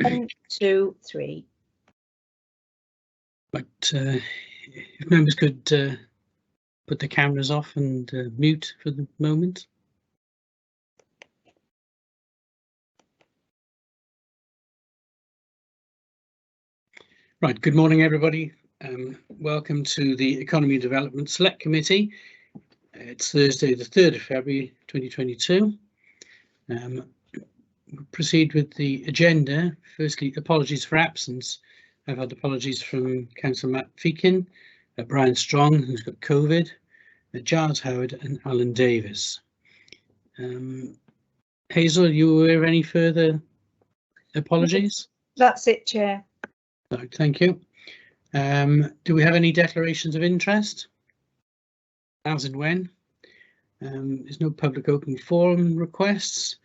1, 2, 3. But if members could put the cameras off and mute for the moment. Right, good morning everybody. Welcome to the Economy and Development Select Committee. It's Thursday the 3rd of February 2022. We'll proceed with the agenda. Firstly, apologies for absence. I've had apologies from Councillor Matt Feakin, Brian Strong, who's got COVID, Giles Howard and Alan Davis. Hazel, are you aware of any further apologies? That's it, Chair. Right, thank you. Do we have any declarations of interest? As and when? There's no public open forum requests,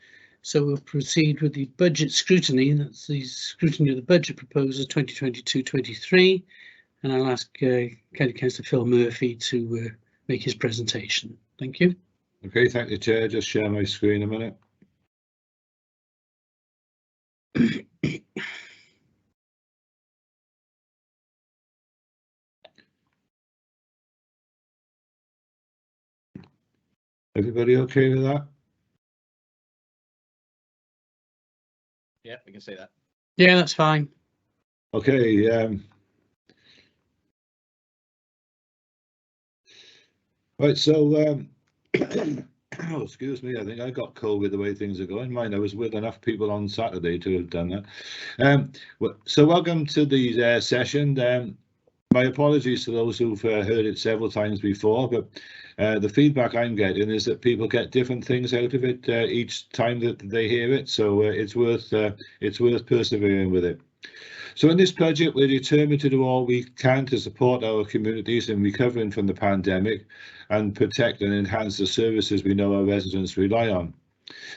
so we'll proceed with the budget scrutiny. That's the scrutiny of the budget proposals 2022-23, and I'll ask County Councillor Phil Murphy to make his presentation. Thank you. Okay, thank you, Chair. Just share my screen a minute. Everybody okay with that? Yeah, we can say that. Yeah, that's fine. Okay. Right, so oh, excuse me, I think I got COVID the way things are going. Mind, I was with enough people on Saturday to have done that. So welcome to the session. My apologies to those who've heard it several times before, but the feedback I'm getting is that people get different things out of it each time that they hear it. So it's worth persevering with it. So in this budget, we're determined to do all we can to support our communities in recovering from the pandemic and protect and enhance the services we know our residents rely on.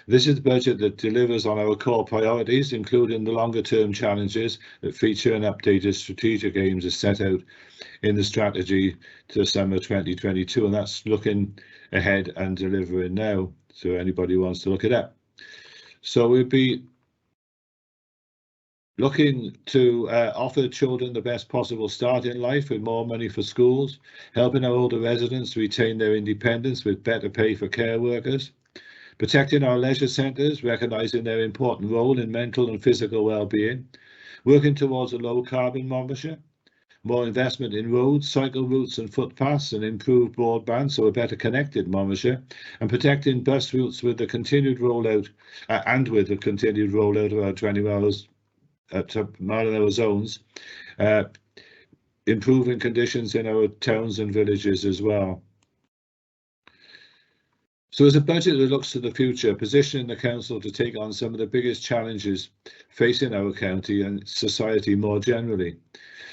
This is the budget that delivers on our core priorities, including the longer-term challenges that feature and updated strategic aims as set out in the strategy to summer 2022, and that's looking ahead and delivering now, so anybody who wants to look it up. So we'll be looking to offer children the best possible start in life with more money for schools, helping our older residents to retain their independence with better pay for care workers, protecting our leisure centres, recognising their important role in mental and physical well-being, working towards a low-carbon Monmouthshire, more investment in roads, cycle routes and footpaths, and improved broadband, so a better connected Monmouthshire, and protecting bus routes with the continued rollout of our 20 mile-an-hour zones, improving conditions in our towns and villages as well. So as a budget that looks to the future, positioning the council to take on some of the biggest challenges facing our county and society more generally.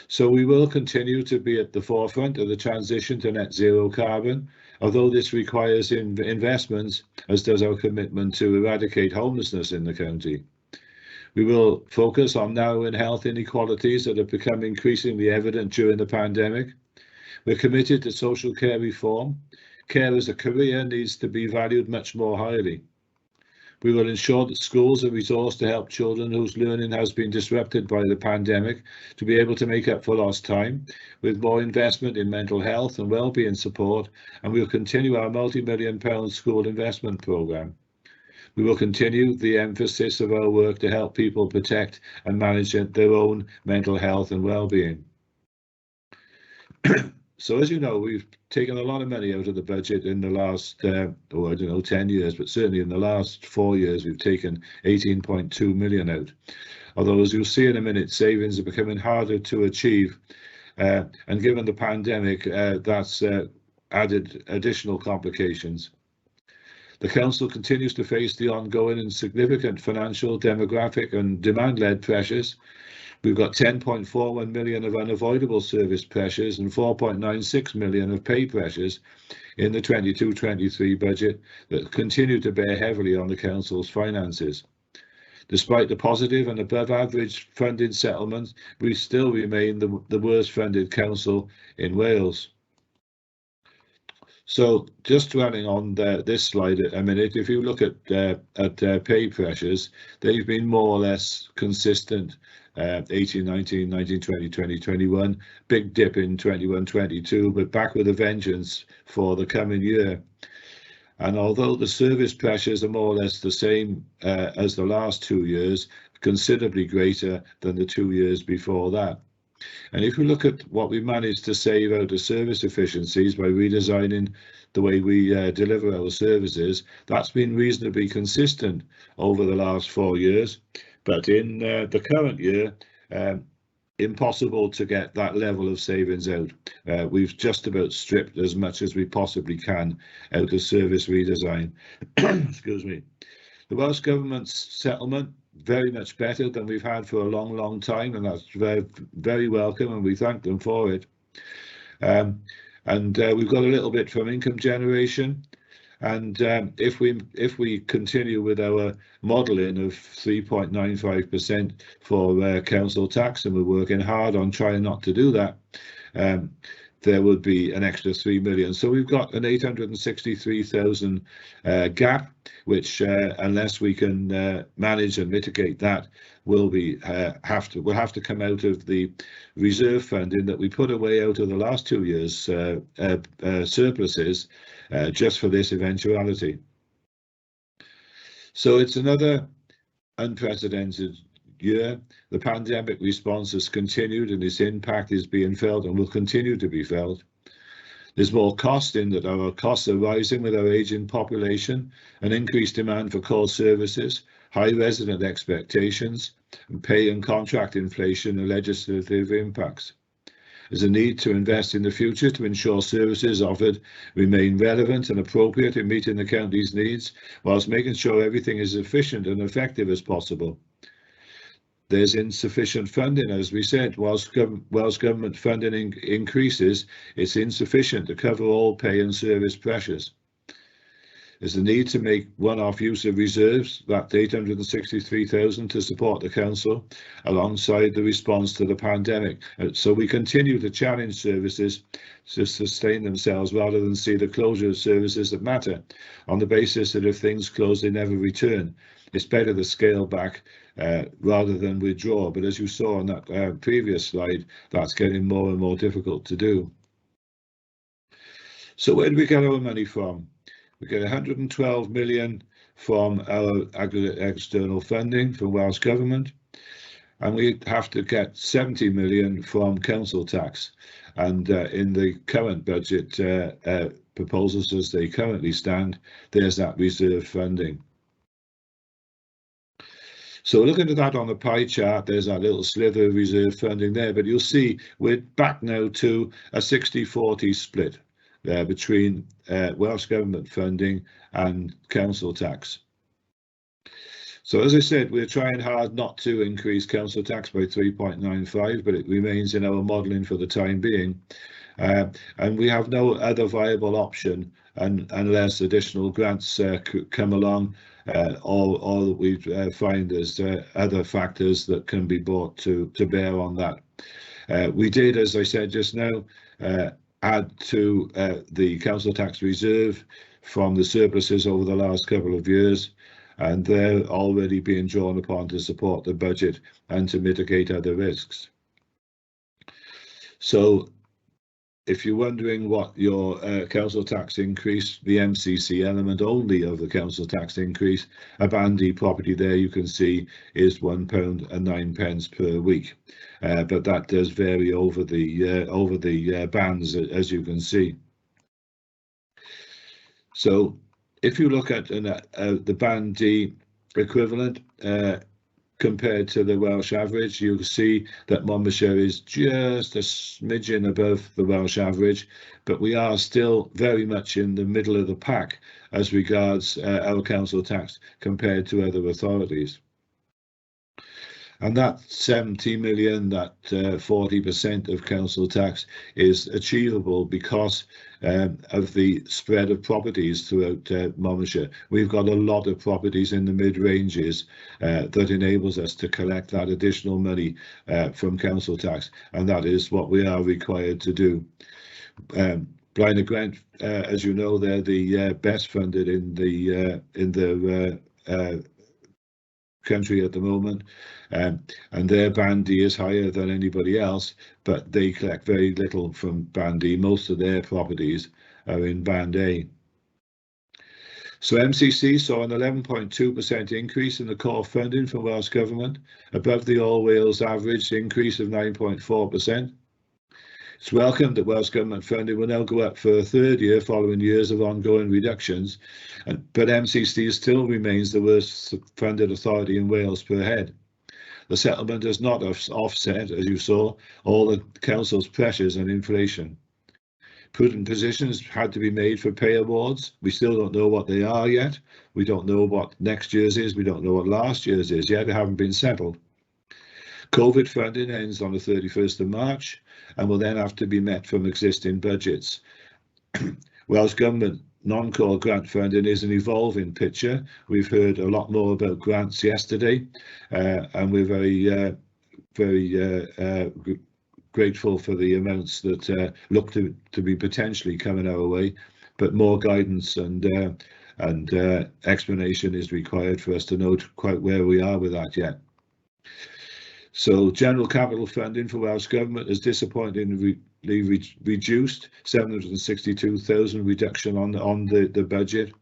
So we will continue to be at the forefront of the transition to net zero carbon, although this requires investments, as does our commitment to eradicate homelessness in the county. We will focus on narrowing health inequalities that have become increasingly evident during the pandemic. We're committed to social care reform. Care as a career needs to be valued much more highly. We will ensure that schools are resourced to help children whose learning has been disrupted by the pandemic to be able to make up for lost time, with more investment in mental health and wellbeing support, and we will continue our multi-million-pound school investment programme. We will continue the emphasis of our work to help people protect and manage their own mental health and well-being. So as you know, we've taken a lot of money out of the budget in the last, 10 years, but certainly in the last 4 years, we've taken 18.2 million out. Although, as you'll see in a minute, savings are becoming harder to achieve. And given the pandemic, that's added additional complications. The council continues to face the ongoing and significant financial, demographic and demand-led pressures. We've got 10.41 million of unavoidable service pressures and 4.96 million of pay pressures in the 22-23 budget that continue to bear heavily on the council's finances. Despite the positive and above average funding settlements, we still remain the worst funded council in Wales. So just dwelling on this slide a minute, if you look at pay pressures, they've been more or less consistent. 18, 19, 19, 20, 20, 21, big dip in 21, 22, but back with a vengeance for the coming year. And although the service pressures are more or less the same as the last 2 years, considerably greater than the 2 years before that. And if we look at what we managed to save out of service efficiencies by redesigning the way we deliver our services, that's been reasonably consistent over the last 4 years. But in the current year, impossible to get that level of savings out. We've just about stripped as much as we possibly can out of service redesign. Excuse me. The Welsh Government's settlement, very much better than we've had for a long, long time, and that's very, very welcome, and we thank them for it. And we've got a little bit from income generation. And if we continue with our modelling of 3.95% for council tax, and we're working hard on trying not to do that, there would be an extra 3 million. So we've got an 863,000 gap, which unless we can manage and mitigate that, we'll have to come out of the reserve funding that we put away out of the last 2 years' surpluses. Just for this eventuality. So it's another unprecedented year. The pandemic response has continued and its impact is being felt and will continue to be felt. There's more cost in that our costs are rising with our ageing population, an increased demand for core services, high resident expectations, and pay and contract inflation and legislative impacts. There's a need to invest in the future to ensure services offered remain relevant and appropriate in meeting the county's needs, whilst making sure everything is efficient and effective as possible. There's insufficient funding, as we said. Whilst government funding increases, it's insufficient to cover all pay and service pressures. There's a need to make one-off use of reserves, that 863,000 to support the council, alongside the response to the pandemic. So we continue to challenge services to sustain themselves rather than see the closure of services that matter, on the basis that if things close, they never return. It's better to scale back rather than withdraw. But as you saw on that previous slide, that's getting more and more difficult to do. So where do we get our money from? We get 112 million from our aggregate external funding from Welsh Government, and we have to get 70 million from council tax. And in the current budget proposals as they currently stand, there's that reserve funding. So looking at that on the pie chart, there's that little slither of reserve funding there, but you'll see we're back now to a 60-40 split between Welsh Government funding and council tax. So as I said, we're trying hard not to increase council tax by 3.95, but it remains in our modelling for the time being. And we have no other viable option unless additional grants come along, or we find there's other factors that can be brought to bear on that. We did, as I said just now, add to the council tax reserve from the surpluses over the last couple of years, and they're already being drawn upon to support the budget and to mitigate other risks. So if you're wondering what your council tax increase, the MCC element only of the council tax increase, a Bandy property there you can see is £1.09 per week, but that does vary over the bands, as you can see. So if you look at the Bandy equivalent compared to the Welsh average, you'll see that Monmouthshire is just a smidgen above the Welsh average, but we are still very much in the middle of the pack as regards our council tax compared to other authorities. And that 70 million, that 40% of council tax is achievable because of the spread of properties throughout Monmouthshire. We've got a lot of properties in the mid-ranges that enables us to collect that additional money from council tax, and that is what we are required to do. Blind Grant, as you know, they're the best funded in the country at the moment, and their Band D is higher than anybody else, but they collect very little from Band D. Most of their properties are in Band A. So MCC saw an 11.2% increase in the core funding from Welsh Government, above the All Wales average increase of 9.4%. It's welcome that Welsh Government funding will now go up for a third year following years of ongoing reductions, but MCC still remains the worst funded authority in Wales per head. The settlement does not offset, as you saw, all the council's pressures and inflation. Prudent positions had to be made for pay awards. We still don't know what they are yet. We don't know what next year's is. We don't know what last year's is yet. They haven't been settled. COVID funding ends on the 31st of March and will then have to be met from existing budgets. Welsh Government non-core grant funding is an evolving picture. We've heard a lot more about grants yesterday, and we're very grateful for the amounts that look to be potentially coming our way, but more guidance and explanation is required for us to know quite where we are with that yet. So general capital funding for Welsh Government is disappointingly reduced, 762,000 reduction on the budget,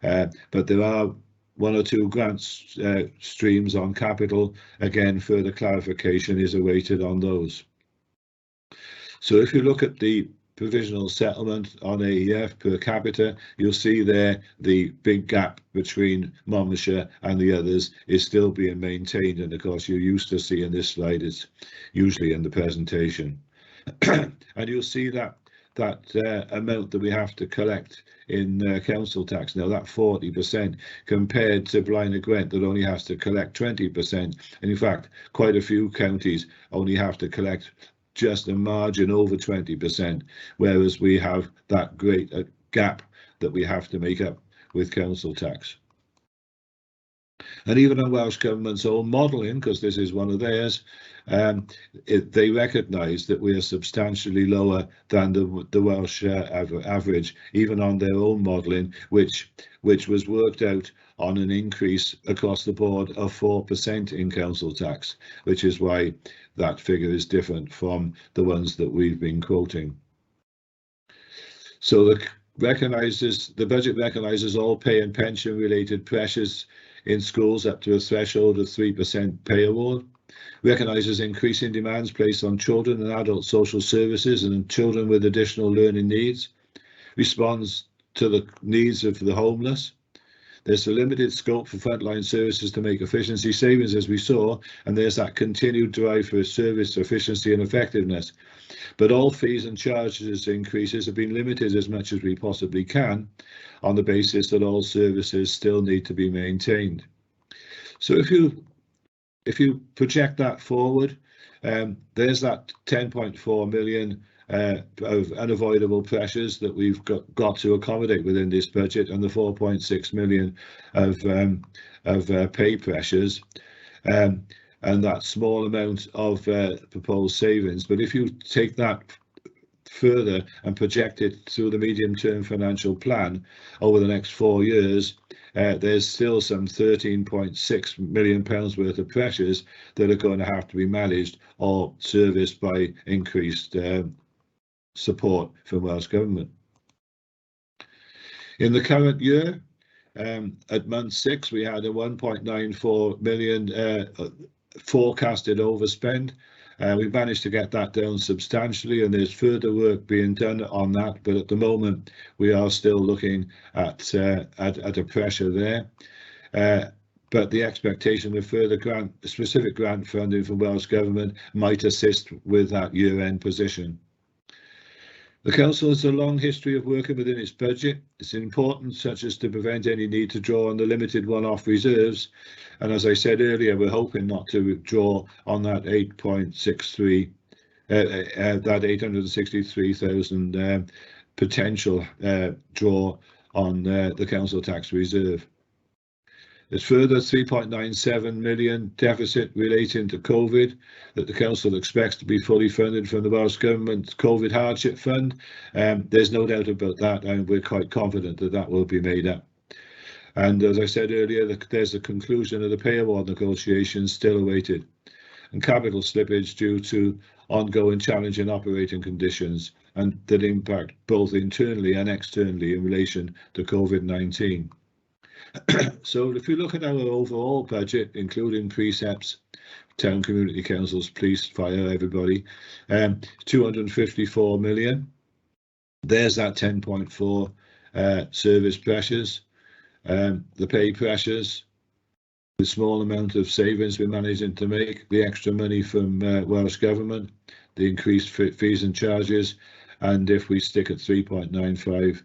but there are one or two grants streams on capital. Again, further clarification is awaited on those. So if you look at the provisional settlement on AEF per capita, you'll see there the big gap between Monmouthshire and the others is still being maintained, and of course you're used to seeing this slide is usually in the presentation. And you'll see that amount that we have to collect in council tax now, that 40% compared to Blind Gwent that only has to collect 20%, and in fact quite a few counties only have to collect just a margin over 20%, whereas we have that great gap that we have to make up with council tax. And even on Welsh Government's own modelling, because this is one of theirs, they recognise that we are substantially lower than the Welsh average, even on their own modelling, which was worked out on an increase across the board of 4% in council tax, which is why that figure is different from the ones that we've been quoting. So the budget recognises all pay and pension related pressures in schools up to a threshold of 3% pay award, recognises increasing demands placed on children and adult social services and children with additional learning needs, responds to the needs of the homeless. There's a limited scope for frontline services to make efficiency savings, as we saw, and there's that continued drive for service efficiency and effectiveness. But all fees and charges increases have been limited as much as we possibly can, on the basis that all services still need to be maintained. So if you project that forward, there's that 10.4 million of unavoidable pressures that we've got to accommodate within this budget, and the 4.6 million of pay pressures, and that small amount of proposed savings. But if you take that further and project it through the medium-term financial plan over the next 4 years, there's still some £13.6 million worth of pressures that are going to have to be managed or serviced by increased support from Welsh Government. In the current year, at month 6, we had a 1.94 million forecasted overspend. We've managed to get that down substantially, and there's further work being done on that, but at the moment we are still looking at a pressure there. But the expectation of further specific grant funding from Welsh Government might assist with that year-end position. The Council has a long history of working within its budget. It's important, such as to prevent any need to draw on the limited one-off reserves. And as I said earlier, we're hoping not to draw on that 863,000 potential draw on the Council tax reserve. There's further 3.97 million deficit relating to COVID that the council expects to be fully funded from the Welsh Government's COVID hardship fund. There's no doubt about that, and we're quite confident that that will be made up. And as I said earlier, there's a conclusion of the pay award negotiations still awaited, and capital slippage due to ongoing challenging operating conditions and that impact both internally and externally in relation to COVID-19. So if you look at our overall budget, including precepts, town community councils, police, fire, everybody, 254 million. There's that 10.4 service pressures, the pay pressures, the small amount of savings we're managing to make, the extra money from Welsh Government, the increased fees and charges, and if we stick at 3.95%,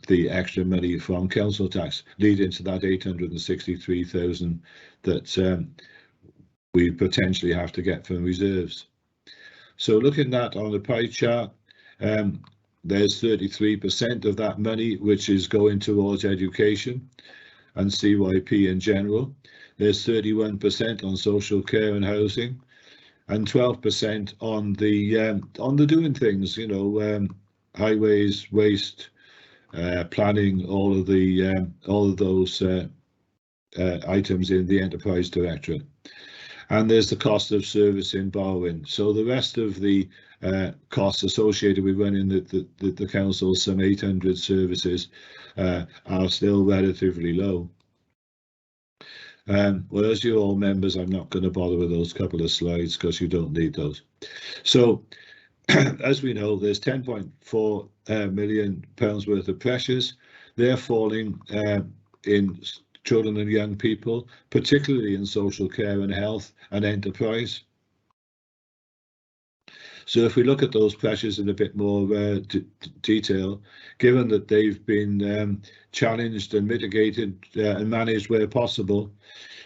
the extra money from council tax, leading to that 863,000 that we potentially have to get from reserves. So looking at that on the pie chart, there's 33% of that money which is going towards education and CYP in general. There's 31% on social care and housing, and 12% on the doing things, you know, highways, waste, planning, all of those items in the enterprise directorate. And there's the cost of service in borrowing. So the rest of the costs associated with running the council, some 800 services, are still relatively low. Well, as you all members, I'm not going to bother with those couple of slides because you don't need those. So as we know, there's 10.4 million pounds worth of pressures. They're falling in children and young people, particularly in social care and health and enterprise. So if we look at those pressures in a bit more detail, given that they've been challenged and mitigated and managed where possible,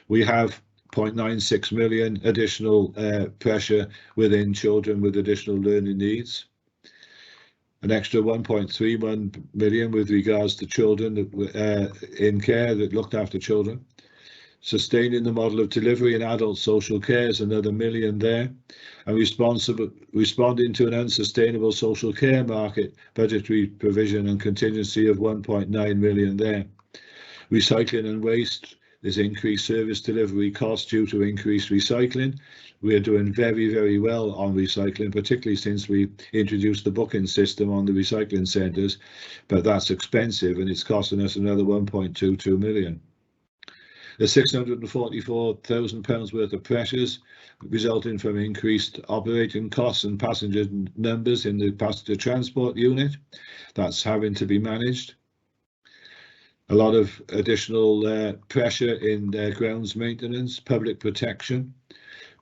we have 0.96 million additional pressure within children with additional learning needs. An extra 1.31 million with regards to children in care that looked after children. Sustaining the model of delivery in adult social care is another million there, and responding to an unsustainable social care market, budgetary provision and contingency of 1.9 million there. Recycling and waste, there's increased service delivery costs due to increased recycling. We are doing very, very well on recycling, particularly since we introduced the booking system on the recycling centres, but that's expensive and it's costing us another 1.22 million. There's £644,000 worth of pressures resulting from increased operating costs and passenger numbers in the passenger transport unit. That's having to be managed. A lot of additional pressure in grounds maintenance, public protection,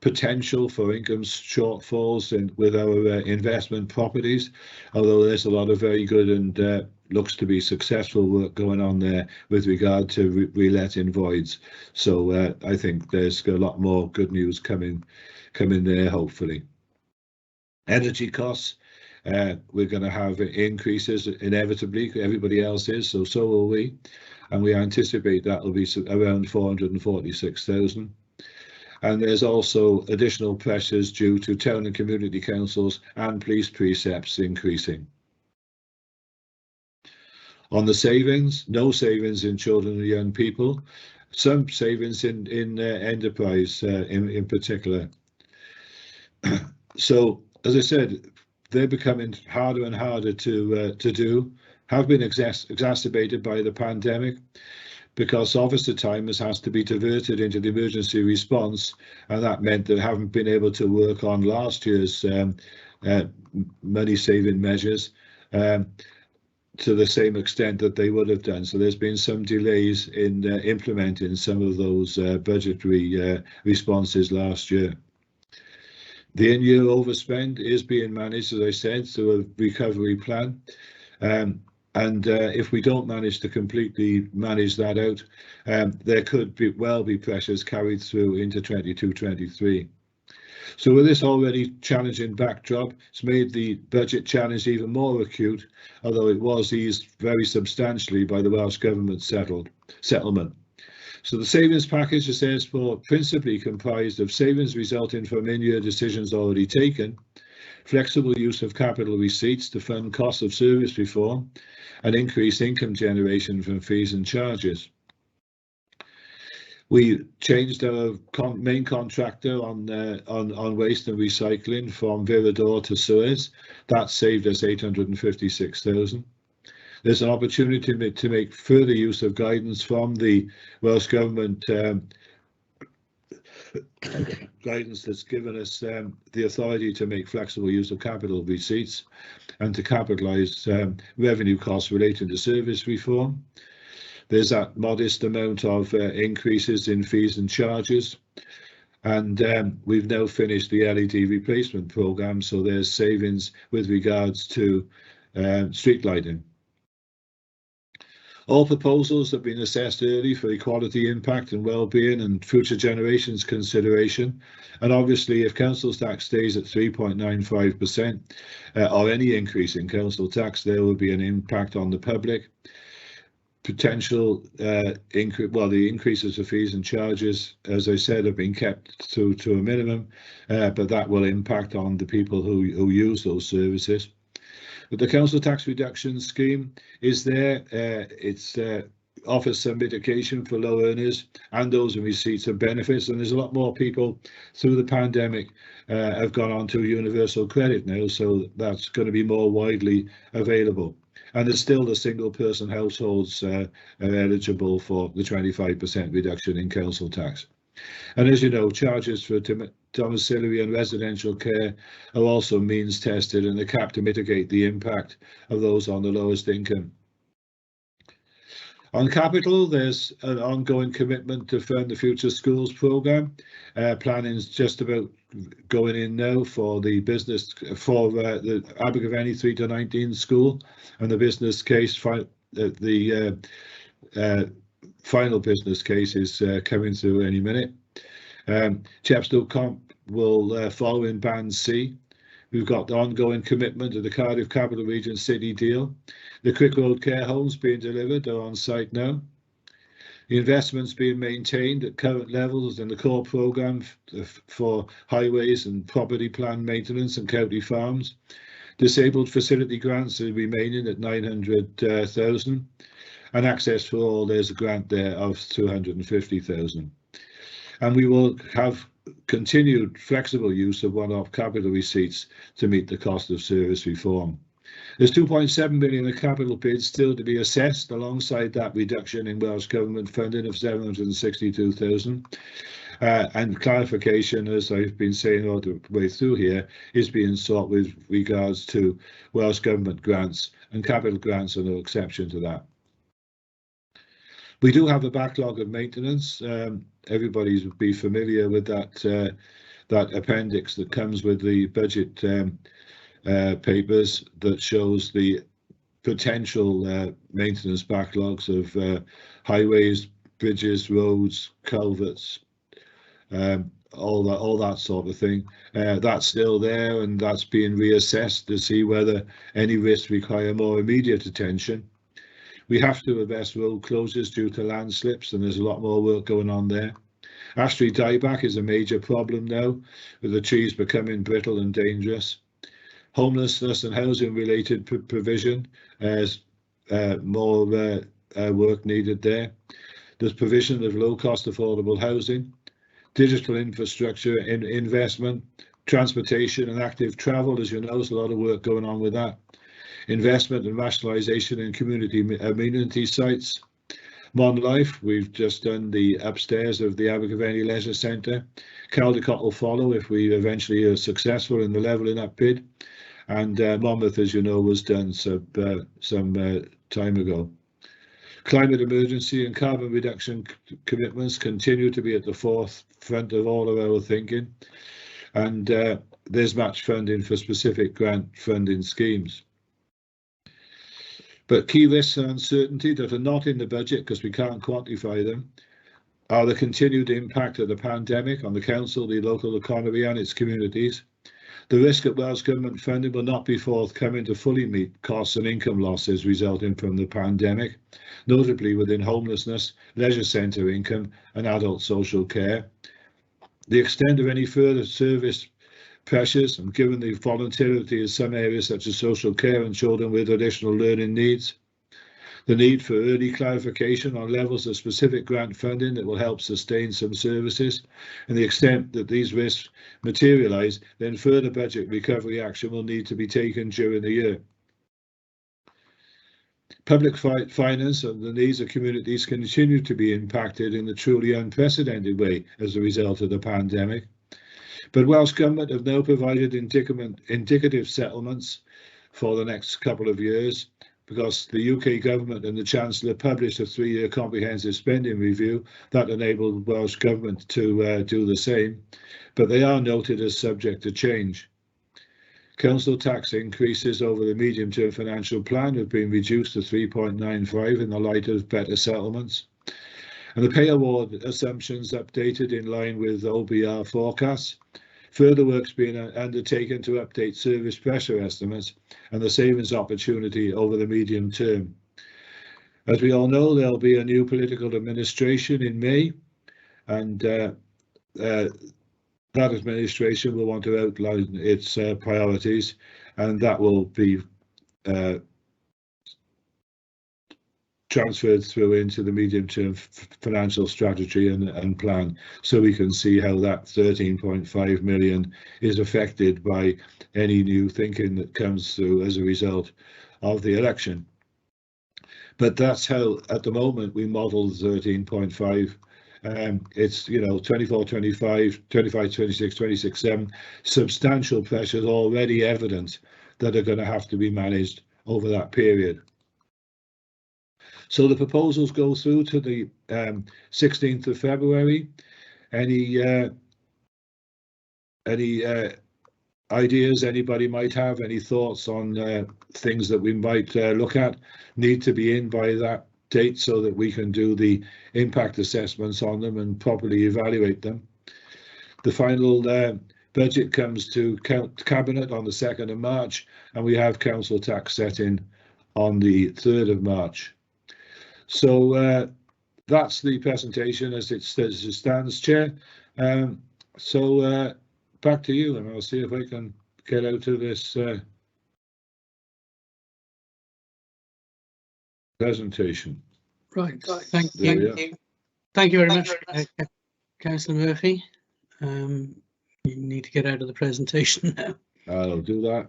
potential for income shortfalls with our investment properties, although there's a lot of very good and looks to be successful work going on there with regard to reletting voids. So I think there's a lot more good news coming there, hopefully. Energy costs, we're going to have increases inevitably. Everybody else is, so will we, and we anticipate that will be around 446,000. And there's also additional pressures due to town and community councils and police precepts increasing. On the savings, no savings in children and young people, some savings in enterprise in particular. So, as I said, they're becoming harder and harder to do, have been exacerbated by the pandemic, because officer time has to be diverted into the emergency response, and that meant they haven't been able to work on last year's money-saving measures to the same extent that they would have done. So there's been some delays in implementing some of those budgetary responses last year. The in-year overspend is being managed, as I said, through a recovery plan. And if we don't manage to completely manage that out, there could well be pressures carried through into 22-23. So with this already challenging backdrop, it's made the budget challenge even more acute, although it was eased very substantially by the Welsh Government settlement. So the savings package is therefore principally comprised of savings resulting from in-year decisions already taken, flexible use of capital receipts to fund cost of service reform, and increased income generation from fees and charges. We changed our main contractor on waste and recycling from Viridor to Suez. That saved us 856,000. There's an opportunity to make further use of guidance from the Welsh Government guidance that's given us the authority to make flexible use of capital receipts and to capitalise revenue costs relating to service reform. There's that modest amount of increases in fees and charges, and we've now finished the LED replacement programme, so there's savings with regards to street lighting. All proposals have been assessed early for equality, impact and well-being and future generations consideration. And obviously, if council tax stays at 3.95% or any increase in council tax, there will be an impact on the public. Potential the increases of fees and charges, as I said, have been kept to a minimum, but that will impact on the people who use those services. But the council tax reduction scheme is there. It's offers some mitigation for low earners and those in receipts of benefits, and there's a lot more people through the pandemic have gone on to universal credit now, so that's going to be more widely available. And there's still the single person households are eligible for the 25% reduction in council tax. And as you know, charges for domiciliary and residential care are also means tested and they're capped to mitigate the impact of those on the lowest income. On capital, there's an ongoing commitment to fund the Future Schools programme. Planning is just about going in now for the business for the Abergavenny 3 to 19 school, and the business case final business case is coming through any minute. Chepstow Comp will follow in Band C. We've got the ongoing commitment to the Cardiff Capital Region City deal. The Quick Road care homes being delivered are on site now. The investments being maintained at current levels in the core programme for highways and property plan maintenance and county farms. Disabled facility grants are remaining at 900,000. And Access for All, there's a grant there of 250,000. And we will have continued flexible use of one-off capital receipts to meet the cost of service reform. There's 2.7 million of capital bids still to be assessed alongside that reduction in Welsh Government funding of 762,000. And clarification, as I've been saying all the way through here, is being sought with regards to Welsh Government grants, and capital grants are no exception to that. We do have a backlog of maintenance. Everybody will be familiar with that appendix that comes with the budget papers that shows the potential maintenance backlogs of highways, bridges, roads, culverts, all that sort of thing. That's still there, and that's being reassessed to see whether any risks require more immediate attention. We have to arrest road closures due to landslips, and there's a lot more work going on there. Ash tree dieback is a major problem now, with the trees becoming brittle and dangerous. Homelessness and housing related provision, as more work needed there. There's provision of low cost affordable housing, digital infrastructure investment, transportation and active travel. As you know, there's a lot of work going on with that. Investment and rationalisation in community amenity sites. Mon Life, we've just done the upstairs of the Abergavenny Leisure Centre. Caldecott will follow if we eventually are successful in the levelling up bid. And Monmouth, as you know, was done some time ago. Climate emergency and carbon reduction commitments continue to be at the forefront of all of our thinking. And there's match funding for specific grant funding schemes. But key risks and uncertainty that are not in the budget, because we can't quantify them, are the continued impact of the pandemic on the council, the local economy and its communities, The risk that Welsh Government funding will not be forthcoming to fully meet costs and income losses resulting from the pandemic, notably within homelessness, leisure centre income and adult social care. The extent of any further service pressures, and given the volatility in some areas such as social care and children with additional learning needs. The need for early clarification on levels of specific grant funding that will help sustain some services, and the extent that these risks materialise, then further budget recovery action will need to be taken during the year. Public finance and the needs of communities continue to be impacted in a truly unprecedented way as a result of the pandemic. But Welsh Government have now provided indicative settlements for the next couple of years, because the UK Government and the Chancellor published a 3-year comprehensive spending review that enabled Welsh Government to do the same, but they are noted as subject to change. Council tax increases over the medium-term financial plan have been reduced to 3.95 in the light of better settlements, and the pay award assumptions updated in line with OBR forecasts. Further work's being undertaken to update service pressure estimates and the savings opportunity over the medium term. As we all know, there'll be a new political administration in May, and that administration will want to outline its priorities, and that will be transferred through into the medium-term financial strategy and plan, so we can see how that 13.5 million is affected by any new thinking that comes through as a result of the election. But that's how, at the moment, we model 13.5. It's 24, 25, 25, 26, 26, 7. Substantial pressures already evident that are going to have to be managed over that period. So the proposals go through to the 16th of February. Any ideas anybody might have, any thoughts on things that we might look at, need to be in by that date so that we can do the impact assessments on them and properly evaluate them. The final budget comes to Cabinet on the 2nd of March, and we have council tax set in on the 3rd of March. So that's the presentation as it stands, Chair. So back to you, and I'll see if I can get out of this presentation. Right, thank you. Thank you very much, Councillor Murphy. You need to get out of the presentation now. I'll do that.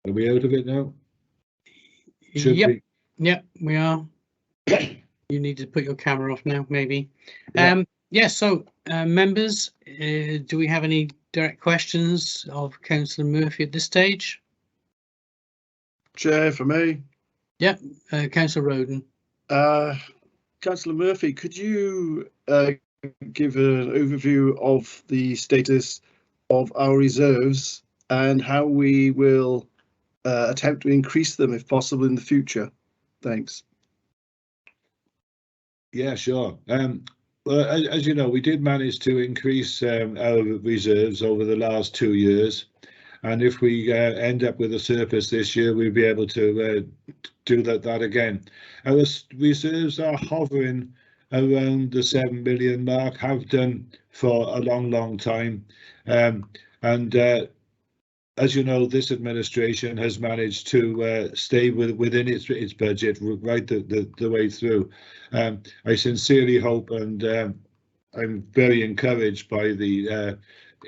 Are we out of it now? Should be. Yep, we are. You need to put your camera off now, maybe. Yes, so members, do we have any direct questions of Councillor Murphy at this stage? Chair, for me. Yep, Councillor Roden. Councillor Murphy, could you give an overview of the status of our reserves and how we will attempt to increase them if possible in the future? Thanks. Yeah, sure. Well, as you know, we did manage to increase our reserves over the last 2 years, and if we end up with a surplus this year, we'll be able to do that again. Our reserves are hovering around the 7 billion mark, have done for a long time, and as you know, this administration has managed to stay within its budget right the way through. I sincerely hope, and I'm very encouraged by the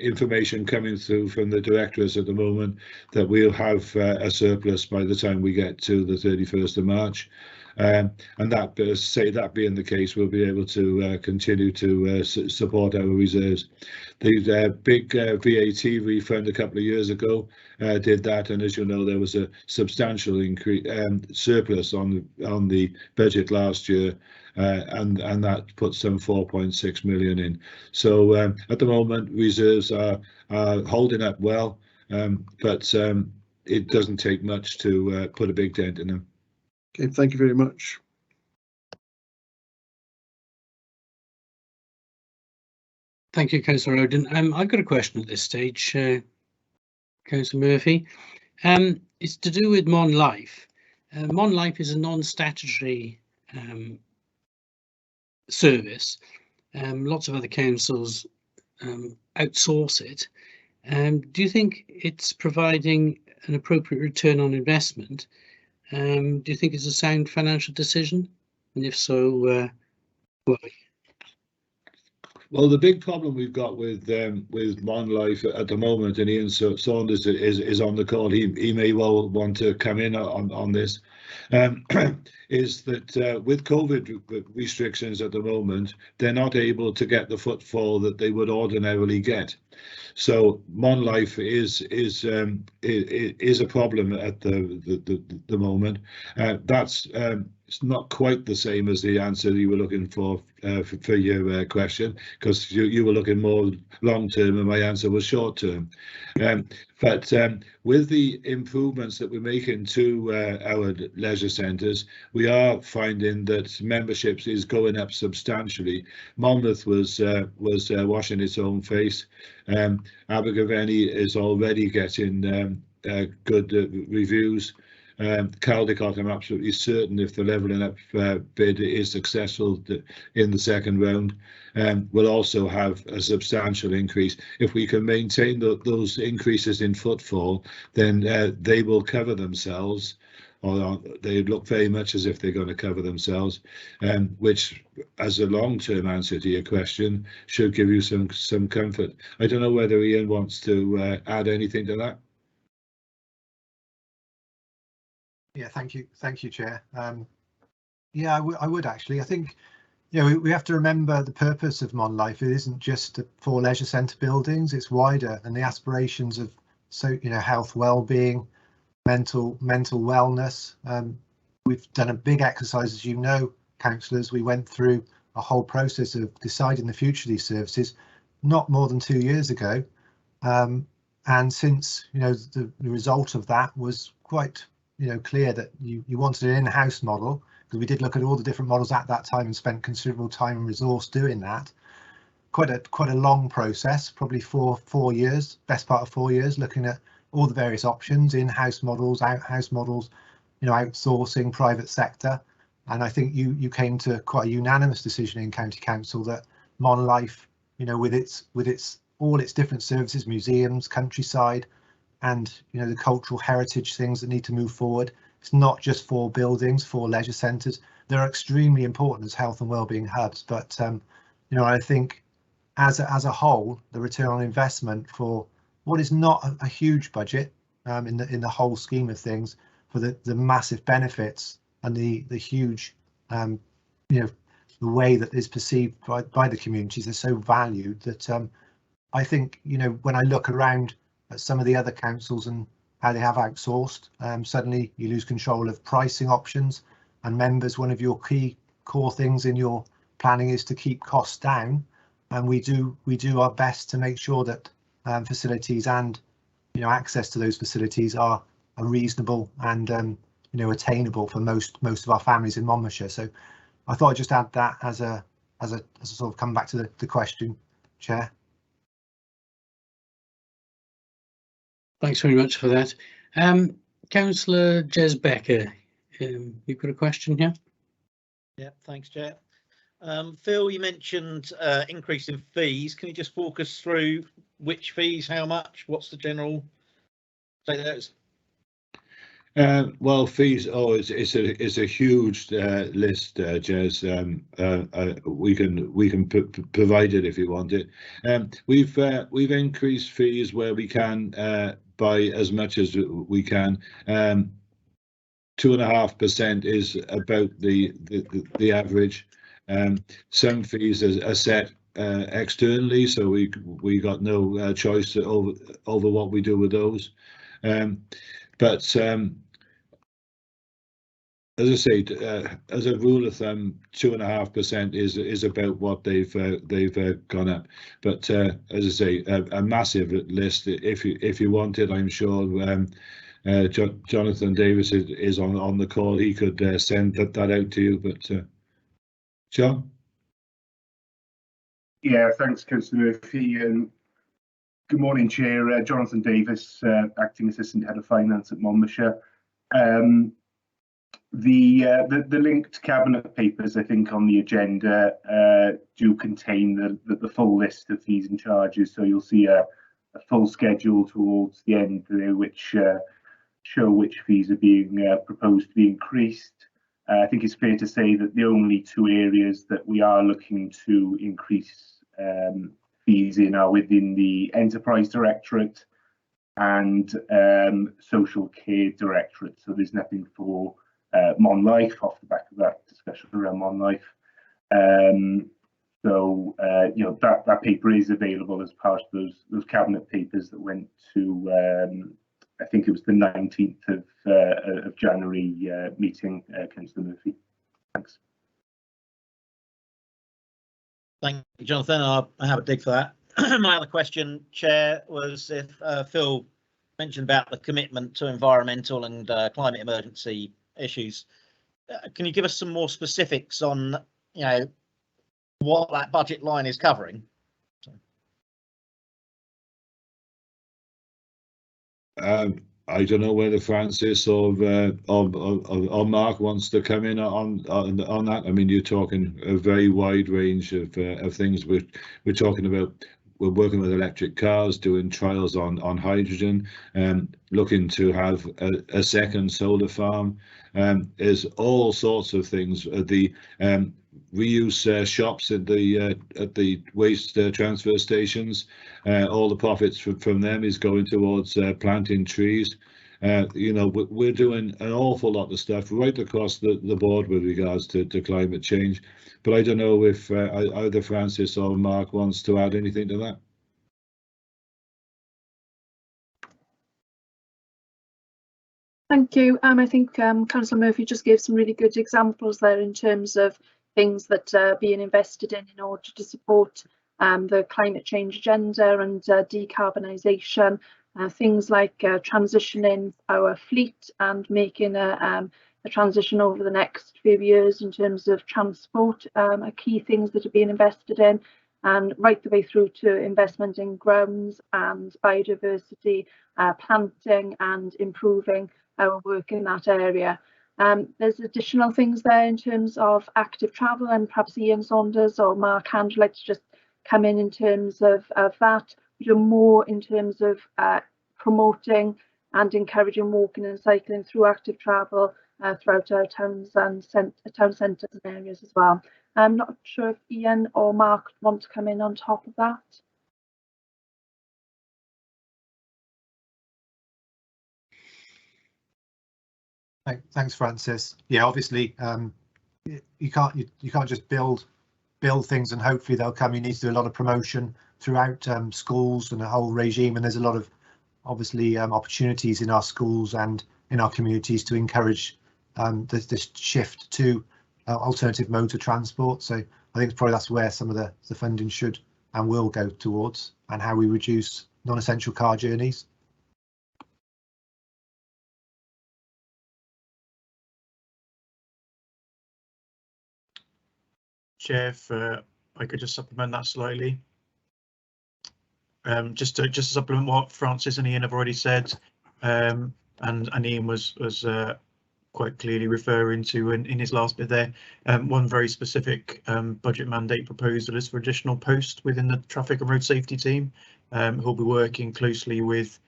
information coming through from the directors at the moment, that we'll have a surplus by the time we get to the 31st of March. And that being the case, we'll be able to continue to support our reserves. The big VAT refund a couple of years ago did that, and as you know, there was a substantial increase surplus on the budget last year, and that put some 4.6 million in. So at the moment, reserves are holding up well, but it doesn't take much to put a big dent in them. Okay, thank you very much. Thank you, Councillor Roden. I've got a question at this stage. Councillor Murphy. It's to do with Mon Life. Mon Life is a non-statutory service. Lots of other councils outsource it. Do you think it's providing an appropriate return on investment? Do you think it's a sound financial decision? And if so, why? Well, the big problem we've got with Mon Life at the moment, and Ian Saunders is on the call. He may well want to come in on this. Is that with COVID restrictions at the moment, they're not able to get the footfall that they would ordinarily get. So Mon Life is a problem at the moment. That's it's not quite the same as the answer you were looking for your question, because you were looking more long term and my answer was short term. But with the improvements that we're making to our leisure centres, we are finding that memberships is going up substantially. Monmouth was washing its own face. Abergavenny is already getting good reviews. Caldicot, I'm absolutely certain, if the levelling up bid is successful in the second round, will also have a substantial increase. If we can maintain those increases in footfall, then they will cover themselves, or they look very much as if they're going to cover themselves, which, as a long-term answer to your question, should give you some comfort. I don't know whether Ian wants to add anything to that. Yeah, thank you, Chair. Yeah, I would actually. I think, you know, we have to remember the purpose of Mon Life. It isn't just for leisure centre buildings; it's wider, and the aspirations of health, well-being, mental wellness. We've done a big exercise, as you know, councillors. We went through a whole process of deciding the future of these services, not more than 2 years ago, and since the result of that was quite clear that you wanted an in-house model, because we did look at all the different models at that time and spent considerable time and resource doing that. Quite a long process, probably 4 years, best part of 4 years, looking at all the various options: in-house models, out-house models, outsourcing, private sector. And I think you came to quite a unanimous decision in County Council that Mon Life, with all its different services, museums, countryside, and the cultural heritage things that need to move forward. It's not just for buildings, for leisure centres. They're extremely important as health and wellbeing hubs. But I think as a whole, the return on investment for what is not a huge budget in the whole scheme of things, for the massive benefits and the huge the way that is perceived by the communities, they're so valued that I think when I look around at some of the other councils and how they have outsourced, suddenly you lose control of pricing options. And members, one of your key core things in your planning is to keep costs down, and we do our best to make sure that facilities and access to those facilities are reasonable and attainable for most of our families in Monmouthshire. So I thought I'd just add that as a sort of come back to the question, Chair. Thanks very much for that. Councillor Jez Becker, you've got a question here? Yeah, thanks, Chair. Phil, you mentioned increase in fees. Can you just walk us through which fees, how much, what's the general say those? Well, fees. Oh, it's a huge list, Jez. We can provide it if you want it. We've increased fees where we can by as much as we can. 2.5% is about the average. Some fees are set externally, so we got no choice over what we do with those. But as I say, as a rule of thumb, 2.5% is about what they've gone up. But as I say, a massive list. If you want it, I'm sure Jonathan Davis is on the call. He could send that out to you. But John. Yeah, thanks, Councillor Murphy. Good morning, Chair. Jonathan Davis, Acting Assistant Head of Finance at Monmouthshire. The linked cabinet papers, I think, on the agenda do contain the full list of fees and charges. So you'll see a full schedule towards the end there, which show which fees are being proposed to be increased. I think it's fair to say that the only two areas that we are looking to increase fees in are within the Enterprise Directorate and Social Care Directorate. So there's nothing for Mon Life off the back of that discussion around Mon Life. So you know, that paper is available as part of those cabinet papers that went to I think it was the 19th of January meeting, Councillor Murphy. Thanks. Thank you, Jonathan. I'll have a dig for that. My other question, Chair, was if Phil mentioned about the commitment to environmental and climate emergency issues. Can you give us some more specifics on, you know, what that budget line is covering? I don't know whether Francis or Mark wants to come in on that. I mean, you're talking a very wide range of things. We're talking about. We're working with electric cars, doing trials on hydrogen, looking to have a second solar farm. There's all sorts of things. The reuse shops at the waste transfer stations. All the profits from them is going towards planting trees. You know, we're doing an awful lot of stuff right across the board with regards to climate change. But I don't know if either Francis or Mark wants to add anything to that. Thank you. I think Councillor Murphy just gave some really good examples there in terms of things that are being invested in order to support the climate change agenda and decarbonisation. Things like transitioning our fleet and making a transition over the next few years in terms of transport are key things that are being invested in, and right the way through to investment in grounds and biodiversity, planting and improving our work in that area. There's additional things there in terms of active travel, and perhaps Ian Saunders or Mark Hand would like to just come in terms of that. We do more in terms of promoting and encouraging walking and cycling through active travel throughout our towns and town centres and areas as well. I'm not sure if Ian or Mark want to come in on top of that. Thanks, Francis. Yeah, obviously, you can't just build things and hopefully they'll come. You need to do a lot of promotion throughout schools and the whole regime, and there's a lot of obviously opportunities in our schools and in our communities to encourage this shift to alternative modes of transport. So I think probably that's where some of the funding should and will go towards, and how we reduce non-essential car journeys. Chair, if I could just supplement that slightly. Just to supplement what Francis and Ian have already said, and Ian was quite clearly referring to in his last bit there. One very specific budget mandate proposal is for additional posts within the traffic and road safety team, who'll be working closely with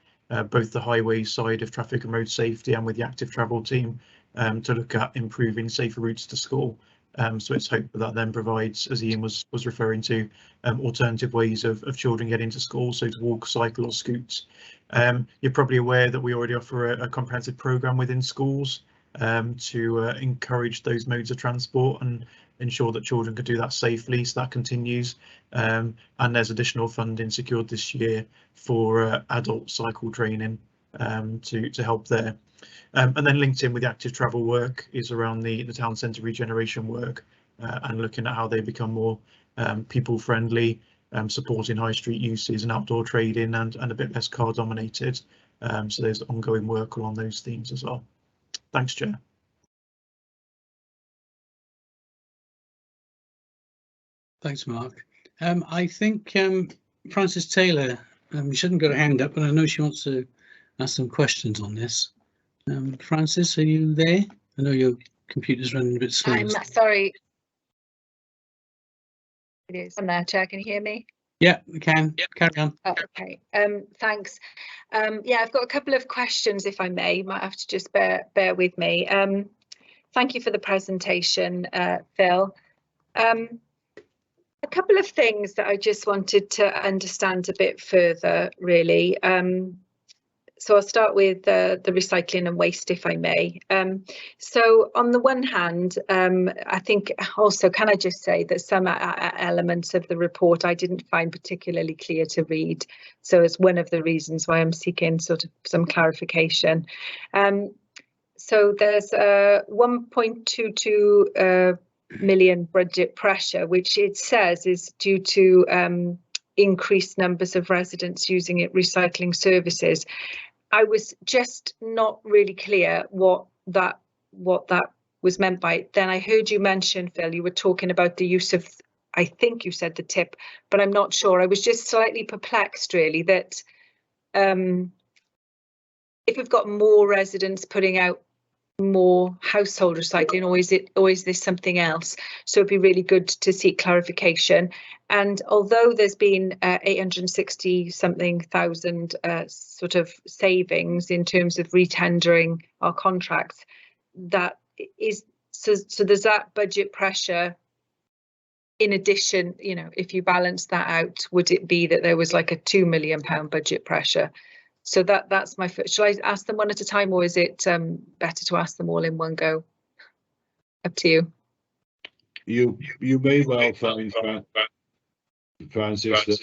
both the highway side of traffic and road safety and with the active travel team to look at improving safer routes to school. So it's hoped that then provides, as Ian was referring to, alternative ways of children getting to school, so to walk, cycle or scoot. You're probably aware that we already offer a comprehensive programme within schools to encourage those modes of transport and ensure that children can do that safely, so that continues. And there's additional funding secured this year for adult cycle training to help there. And then linked in with the active travel work is around the town centre regeneration work and looking at how they become more people friendly, supporting high street uses and outdoor trading and a bit less car dominated. So there's ongoing work along those themes as well. Thanks, Chair. Thanks, Mark. I think Francis Taylor She hasn't got a hand up, but I know she wants to ask some questions on this. Frances, are you there? I know your computer's running a bit slow. I'm sorry. It is. I'm there, Chair. Can you hear me? Yeah, we can. Yep. Carry on. Oh, okay. Thanks. Yeah, I've got a couple of questions, if I may. Might have to just bear with me. Thank you for the presentation, Phil. A couple of things that I just wanted to understand a bit further, really. So I'll start with the recycling and waste, if I may. So on the one hand, I think also, can I just say that some elements of the report I didn't find particularly clear to read. So it's one of the reasons why I'm seeking sort of some clarification. So there's 1.22 million budget pressure, which it says is due to increased numbers of residents using recycling services. I was just not really clear what that was meant by it. Then I heard you mention, Phil, you were talking about the use of, I think you said the tip, but I'm not sure. I was just slightly perplexed, really, that if we've got more residents putting out more household recycling, or is this something else? So it'd be really good to seek clarification. And although there's been 860 something thousand sort of savings in terms of retendering our contracts, that is so there's that budget pressure. In addition, you know, if you balance that out, would it be that there was like a £2 million budget pressure? So that's my first. Shall I ask them one at a time, or is it better to ask them all in one go? Up to you. You may well find, Francis, that,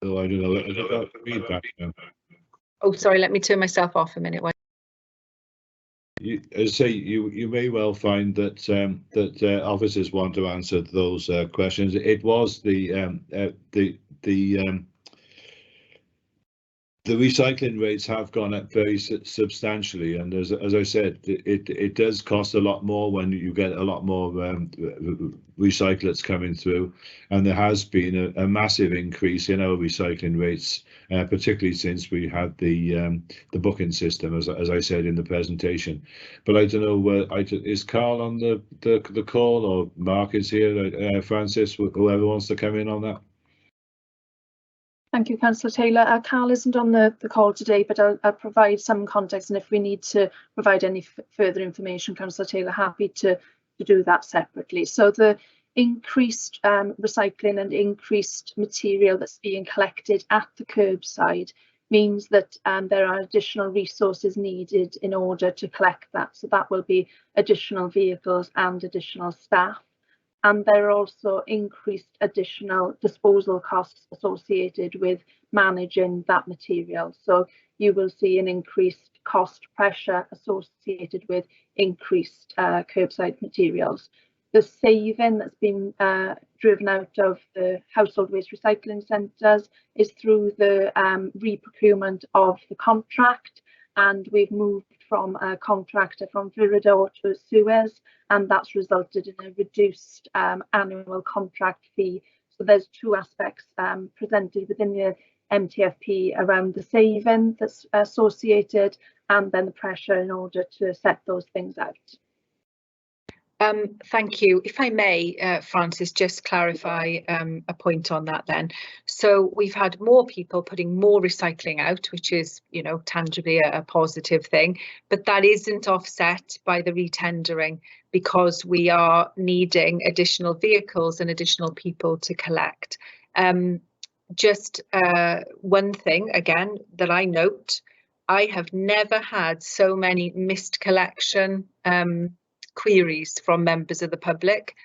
oh, I don't know, feedback. Oh, sorry, let me turn myself off a minute. As I say, you may well find that that officers want to answer those questions. It was the recycling rates have gone up very substantially, and as I said, it does cost a lot more when you get a lot more recyclates coming through, and there has been a massive increase in our recycling rates, particularly since we had the booking system, as I said in the presentation. But I don't know, is Carl on the call, or Mark is here, Francis, whoever wants to come in on that? Thank you, Councillor Taylor. Carl isn't on the call today, but I'll provide some context, and if we need to provide any further information, Councillor Taylor, happy to do that separately. So the increased recycling and increased material that's being collected at the curbside means that there are additional resources needed in order to collect that. So that will be additional vehicles and additional staff. And there are also increased additional disposal costs associated with managing that material. So you will see an increased cost pressure associated with increased curbside materials. The saving that's been driven out of the household waste recycling centres is through the re-procurement of the contract, and we've moved from a contractor from Viridor to Suez, and that's resulted in a reduced annual contract fee. So there's two aspects presented within the MTFP around the saving that's associated, and then the pressure in order to set those things out. Thank you. If I may, Francis, just clarify a point on that then. So we've had more people putting more recycling out, which is, you know, tangibly a positive thing, but that isn't offset by the retendering, because we are needing additional vehicles and additional people to collect. Just one thing, again, that I note, I have never had so many missed collection queries from members of the public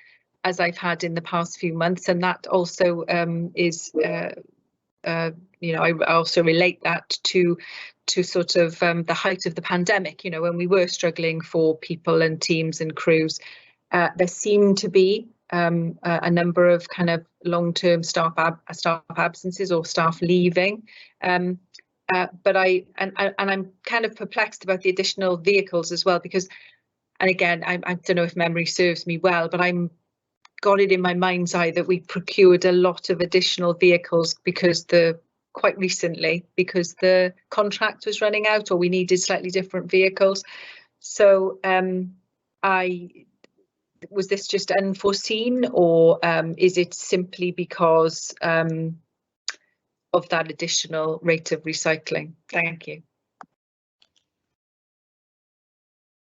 as I've had in the past few months, and that also is, you know, I also relate that to sort of the height of the pandemic. You know, when we were struggling for people and teams and crews, there seemed to be a number of kind of long-term staff absences or staff leaving. But I'm kind of perplexed about the additional vehicles as well, because, and again, I don't know if memory serves me well, but I'm got it in my mind's eye that we procured a lot of additional vehicles because the quite recently because the contract was running out or we needed slightly different vehicles. So was this just unforeseen, or is it simply because of that additional rate of recycling? Thank you.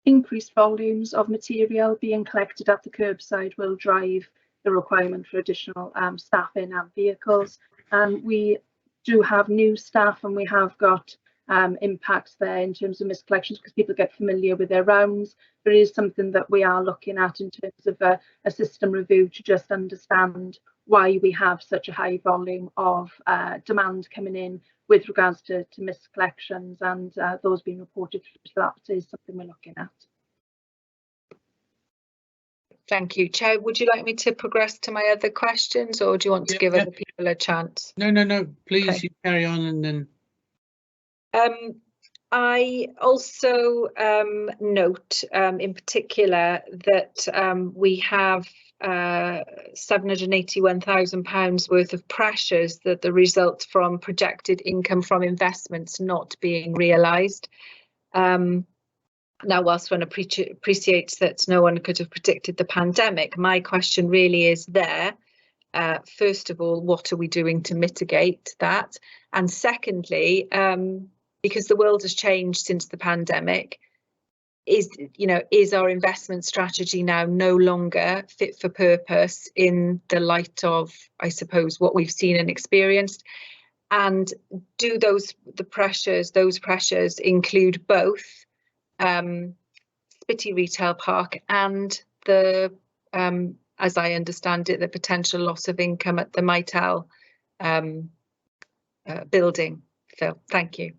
Increased volumes of material being collected at the curbside will drive the requirement for additional staffing and vehicles. And we do have new staff, and we have got impacts there in terms of missed collections because people get familiar with their rounds. There is something that we are looking at in terms of a system review to just understand why we have such a high volume of demand coming in with regards to missed collections and those being reported. So that is something we're looking at. Thank you. Chair, would you like me to progress to my other questions, or do you want to give other people a chance? No, please, Okay. you carry on and then. I also note in particular that we have £781,000 worth of pressures that the result from projected income from investments not being realised. Now, whilst one appreciates that no one could have predicted the pandemic, my question really is there. First of all, what are we doing to mitigate that? And secondly, because the world has changed since the pandemic, is our investment strategy now no longer fit for purpose in the light of, I suppose, what we've seen and experienced? And do those pressures include both Spitty Retail Park and the, as I understand it, the potential loss of income at the Mitel building? Phil, thank you.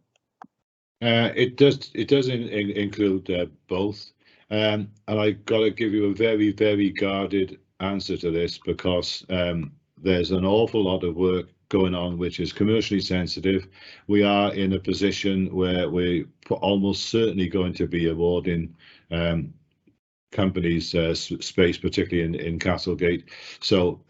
It does include both, and I've got to give you a very, very guarded answer to this because there's an awful lot of work going on which is commercially sensitive. We are in a position where we're almost certainly going to be awarding companies space, particularly in Castlegate. So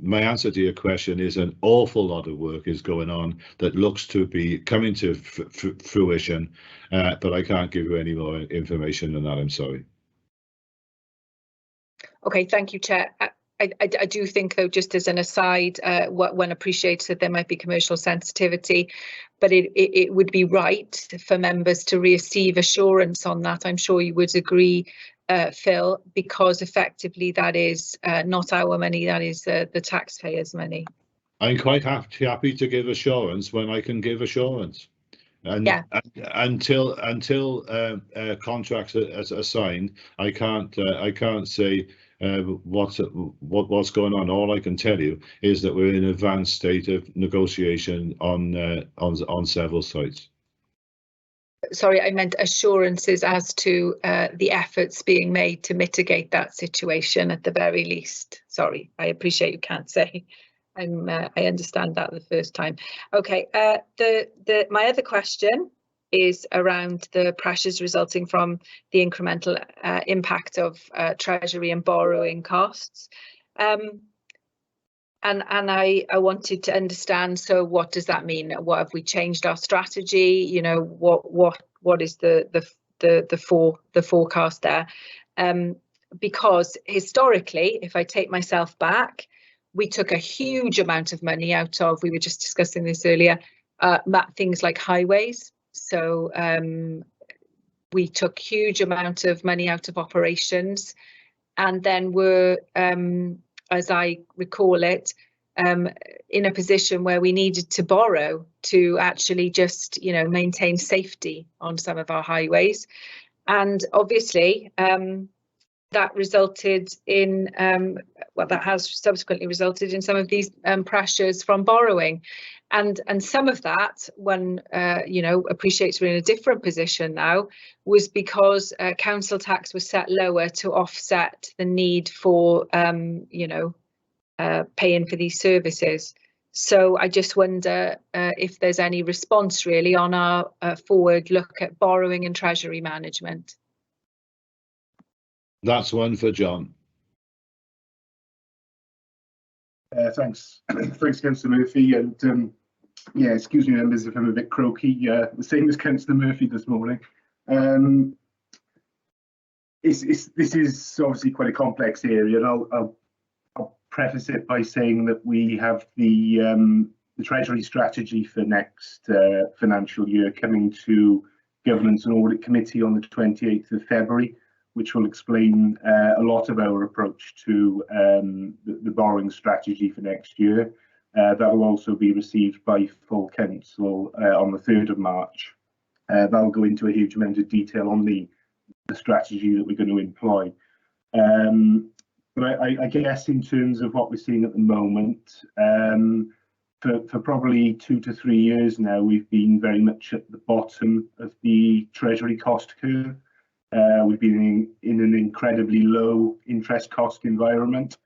my answer to your question is an awful lot of work is going on that looks to be coming to fruition, but I can't give you any more information than that. I'm sorry. Okay, thank you, Chair. I do think, though, just as an aside, one appreciates that there might be commercial sensitivity, but it would be right for members to receive assurance on that. I'm sure you would agree, Phil, because effectively that is not our money, that is the taxpayers' money. I'm quite happy to give assurance when I can give assurance. And yeah. until contracts are signed, I can't say what's going on. All I can tell you is that we're in an advanced state of negotiation on several sites. Sorry, I meant assurances as to the efforts being made to mitigate that situation at the very least. Sorry, I appreciate you can't say. I understand that the first time. Okay, my other question is around the pressures resulting from the incremental impact of Treasury and borrowing costs. And I wanted to understand, so what does that mean? What have we changed our strategy? You know, what is the forecast there? Because historically, if I take myself back, we took a huge amount of money out of, we were just discussing this earlier, things like highways. So we took huge amount of money out of operations, and then were, as I recall it, in a position where we needed to borrow to actually just, maintain safety on some of our highways. And obviously, that resulted in, that has subsequently resulted in some of these pressures from borrowing. And some of that, one, appreciates we're in a different position now, was because council tax was set lower to offset the need for, paying for these services. So I just wonder if there's any response really on our forward look at borrowing and treasury management. That's one for John. Thanks, Councillor Murphy. And Yeah, excuse me, members, if I'm a bit croaky. The same as Councillor Murphy this morning. This is obviously quite a complex area, and I'll preface it by saying that we have the Treasury strategy for next financial year coming to Governance and Audit Committee on the 28th of February, which will explain a lot of our approach to the borrowing strategy for next year. That will also be received by full council on the 3rd of March. That'll go into a huge amount of detail on the strategy that we're going to employ. But I guess in terms of what we're seeing at the moment, for probably 2 to 3 years now, we've been very much at the bottom of the Treasury cost curve. We've been in an incredibly low interest cost environment.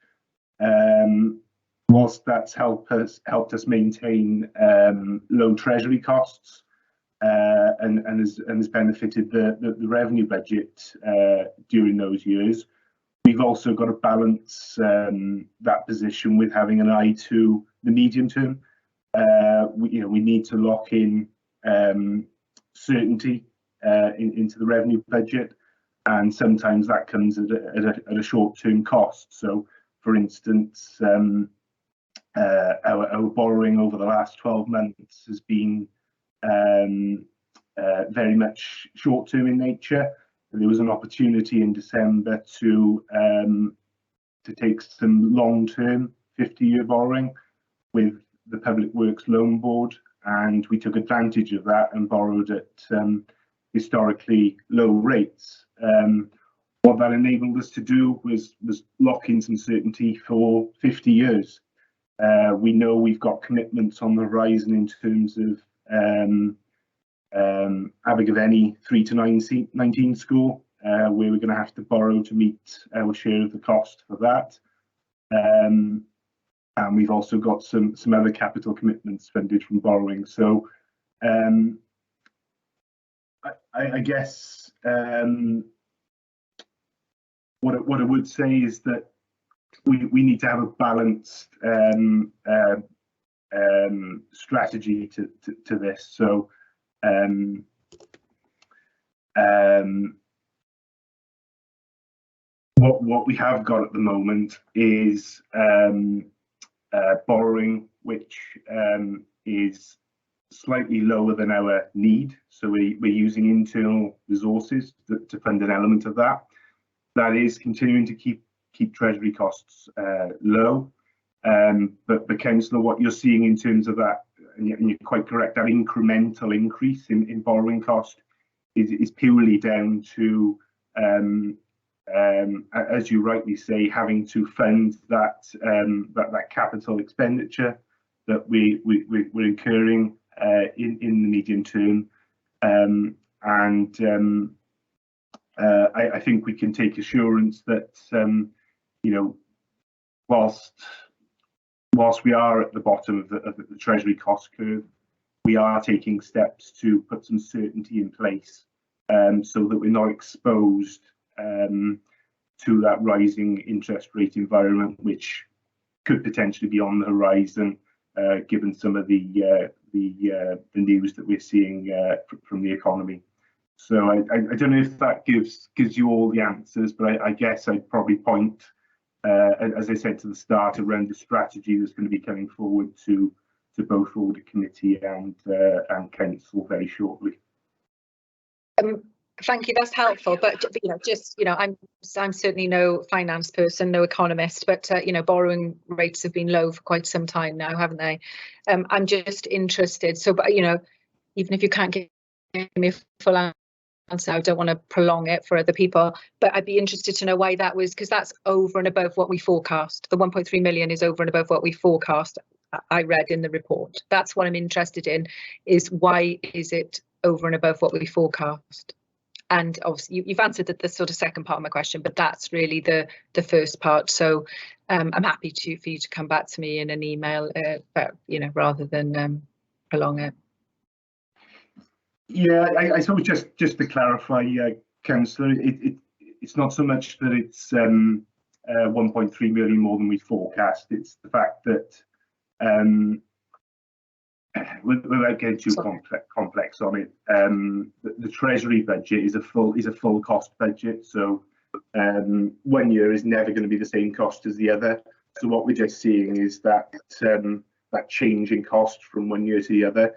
Whilst that's helped us maintain low Treasury costs and has benefited the revenue budget during those years, we've also got to balance that position with having an eye to the medium term. We need to lock in certainty into the revenue budget, and sometimes that comes at a short-term cost. So, for instance, our borrowing over the last 12 months has been very much short-term in nature. There was an opportunity in December to take some long-term 50-year borrowing with the Public Works Loan Board, and we took advantage of that and borrowed at historically low rates. What that enabled us to do was lock in some certainty for 50 years. We know we've got commitments on the horizon in terms of Abergavenny 3 to 19 school, where we're going to have to borrow to meet our share of the cost for that. And we've also got some other capital commitments funded from borrowing. So I guess what I would say is that we need to have a balanced strategy to this. So what we have got at the moment is borrowing, which is slightly lower than our need. So we're using internal resources to fund an element of that. That is continuing to keep Treasury costs low. But Councillor, what you're seeing in terms of that, and you're quite correct, that incremental increase in borrowing cost is purely down to, as you rightly say, having to fund that capital expenditure that we're incurring in the medium term. I think we can take assurance that whilst we are at the bottom of the Treasury cost curve, we are taking steps to put some certainty in place so that we're not exposed to that rising interest rate environment, which could potentially be on the horizon, given some of the news that we're seeing from the economy. So I don't know if that gives you all the answers, but I guess I'd probably point, as I said to the start, around the strategy that's going to be coming forward to both Audit Committee and Council very shortly. Thank you, that's helpful. But I'm certainly no finance person, no economist, but borrowing rates have been low for quite some time now, haven't they? I'm just interested. So, but even if you can't give me a full answer, I don't want to prolong it for other people, but I'd be interested to know why that was, because that's over and above what we forecast. The 1.3 million is over and above what we forecast. I read in the report. That's what I'm interested in, is why is it over and above what we forecast? And obviously you've answered the sort of second part of my question, but that's really the first part. So I'm happy for you to come back to me in an email, rather than prolong it. Yeah, I suppose just to clarify, Councillor, it's not so much that it's 1.3 million more than we forecast. It's the fact that without getting too complex on it, the Treasury budget is a full cost budget. So 1 year is never going to be the same cost as the other. So what we're just seeing is that that change in cost from 1 year to the other,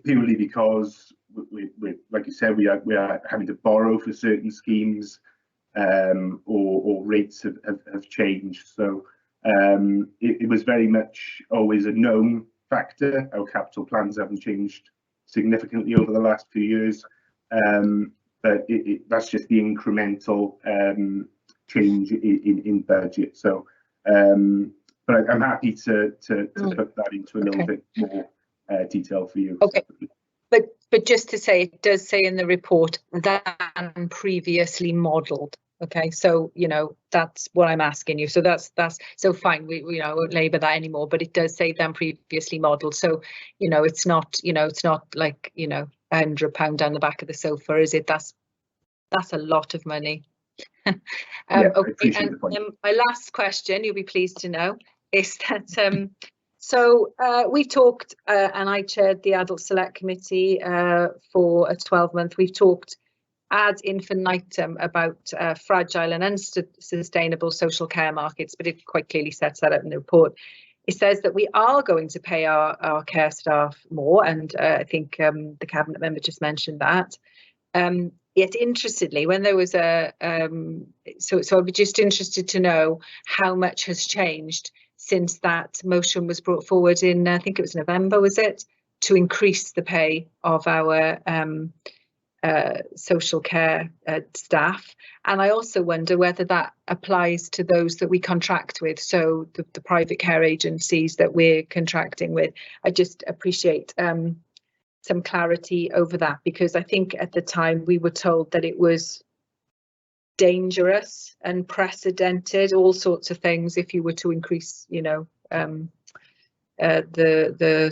purely because we like you said, we are having to borrow for certain schemes, or rates have changed. So it was very much always a known factor. Our capital plans haven't changed significantly over the last few years, but that's just the incremental change in budget. So, but I'm happy to put that into a little bit more detail for you. Okay. But just to say, it does say in the report than previously modelled. Okay, so you know that's what I'm asking you. So that's so fine. We I won't labour that anymore. But it does say than previously modelled. So you know it's not like £100 down the back of the sofa, is it? That's a lot of money. Yeah, okay, and my last question, you'll be pleased to know, is that so we've talked, and I chaired the Adult Select Committee for a 12-month. We've talked ad infinitum about fragile and unsustainable social care markets, but it quite clearly sets that out in the report. It says that we are going to pay our care staff more, and I think the Cabinet member just mentioned that. Yet interestingly, when there was so I'd be just interested to know how much has changed since that motion was brought forward in, I think it was November, was it, to increase the pay of our social care staff. And I also wonder whether that applies to those that we contract with, so the private care agencies that we're contracting with. I just appreciate some clarity over that, because I think at the time we were told that it was dangerous, unprecedented, all sorts of things if you were to increase, the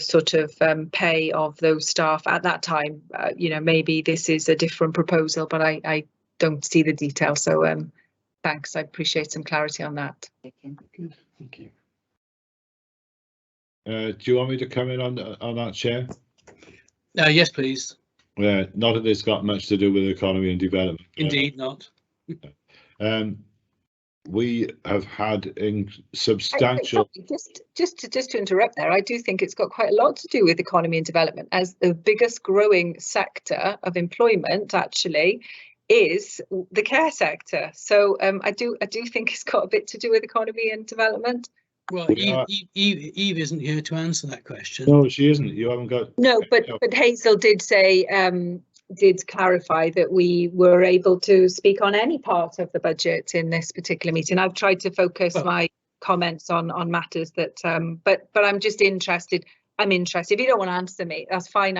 sort of pay of those staff at that time. Maybe this is a different proposal, but I don't see the details. So thanks, I appreciate some clarity on that. Good, thank you. Do you want me to come in on that, Chair? Yes, please. Not that it's got much to do with economy and development. Indeed not. We have had substantial. Just to interrupt there, I do think it's got quite a lot to do with economy and development, as the biggest growing sector of employment actually is the care sector. So I do think it's got a bit to do with economy and development. Well, Eve isn't here to answer that question. No, she isn't. You haven't got. No, but Hazel did say, did clarify that we were able to speak on any part of the budget in this particular meeting. I've tried to focus my comments on matters that, but I'm just interested. I'm interested. If you don't want to answer me, that's fine.